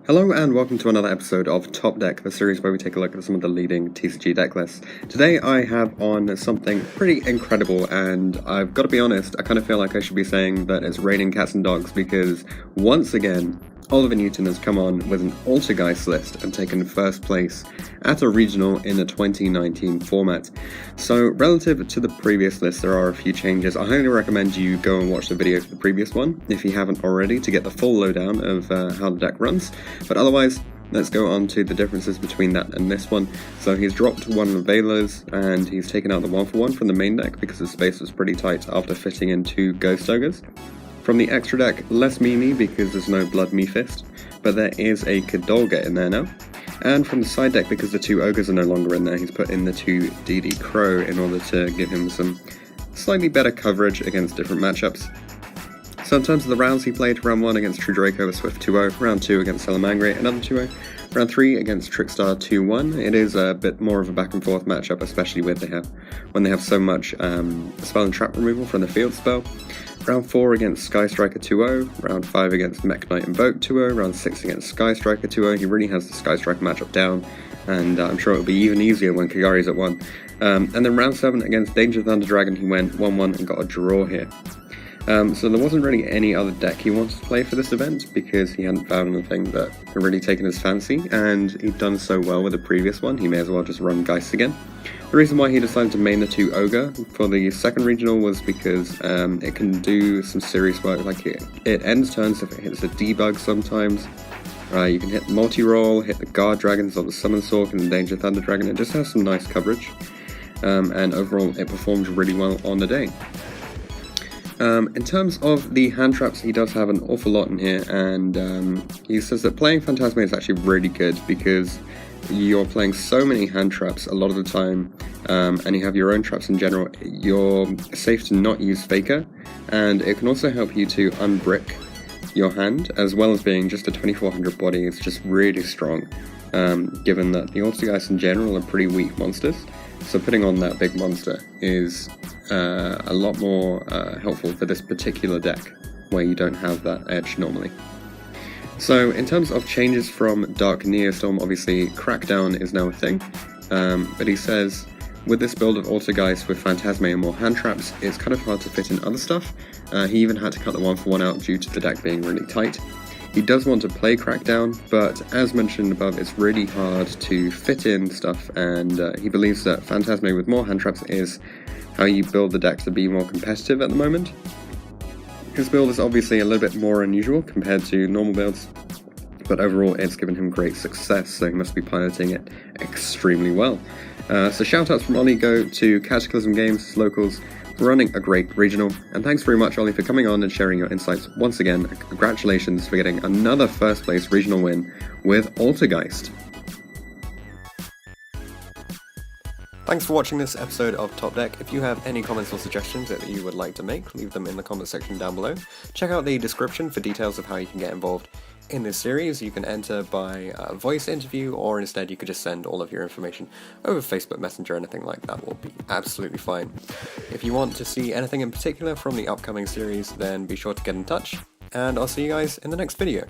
Hello and welcome to another episode of Top Deck, the series where we take a look at some of the leading TCG deck lists. Today I have on something pretty incredible, and I've got to be honest, I kind of feel like I should be saying that it's raining cats and dogs, because once again, Oliver Newton has come on with an ALTERGEIST list and taken first place at a regional in the 2019 format. So relative to the previous list, there are a few changes. I highly recommend you go and watch the video for the previous one, if you haven't already, to get the full lowdown of how the deck runs. But otherwise, let's go on to the differences between that and this one. So he's dropped one of the Veilers, and he's taken out the 1-for-1 from the main deck because the space was pretty tight after fitting in 2 Ghost Ogres. From the extra deck, less Mimi because there's no Blood Mephist, but there is a Kadolga in there now. And from the side deck, because the 2 Ogres are no longer in there, he's put in the 2 DD Crow in order to give him some slightly better coverage against different matchups. So in terms of the rounds he played, round 1 against True Draco, a Swift 2-0, round 2 against Salamangre, another 2-0, round 3 against Trickstar 2-1. It is a bit more of a back and forth matchup, especially when they have so much spell and trap removal from the field spell. Round 4 against Sky Striker 2-0, round 5 against Mech Knight Invoke 2-0, round 6 against Sky Striker 2-0. He really has the Sky Striker matchup down, and I'm sure it'll be even easier when Kagari's at 1. And then round 7 against Danger Thunder Dragon, he went 1-1 and got a draw here. So there wasn't really any other deck he wanted to play for this event, because he hadn't found anything that had really taken his fancy, and he'd done so well with the previous one, he may as well just run Geist again. The reason why he decided to main the 2 Ogre for the second regional was because it can do some serious work. Like it ends turns if it hits a debug sometimes. You can hit multi-roll, hit the Guard Dragons or the Summon Sork and the Danger Thunder Dragon. It just has some nice coverage, and overall it performs really well on the day. In terms of the hand traps, he does have an awful lot in here, and he says that playing Phantasme is actually really good because you're playing so many hand traps a lot of the time, and you have your own traps in general. You're safe to not use Faker, and it can also help you to unbrick your hand, as well as being just a 2400 body. It's just really strong, given that the ALTERGEIST in general are pretty weak monsters. So putting on that big monster is a lot more helpful for this particular deck, where you don't have that edge normally. So in terms of changes from Dark Neostorm, obviously Crackdown is now a thing, but he says with this build of ALTERGEIST with Phantasme and more hand traps, it's kind of hard to fit in other stuff. He even had to cut the 1-for-1 out due to the deck being really tight. He does want to play Crackdown, but as mentioned above, it's really hard to fit in stuff, and he believes that Phantasme with more hand traps is how you build the deck to be more competitive at the moment. His build is obviously a little bit more unusual compared to normal builds, but overall it's given him great success, so he must be piloting it extremely well. So shoutouts from Ollie go to Cataclysm Games, locals, for running a great regional, and thanks very much Ollie for coming on and sharing your insights once again. Congratulations for getting another first place regional win with ALTERGEIST. Thanks for watching this episode of Top Deck. If you have any comments or suggestions that you would like to make, leave them in the comment section down below. Check out the description for details of how you can get involved in this series. You can enter by voice interview, or instead you could just send all of your information over Facebook Messenger. Anything like that will be absolutely fine. If you want to see anything in particular from the upcoming series, then be sure to get in touch, and I'll see you guys in the next video.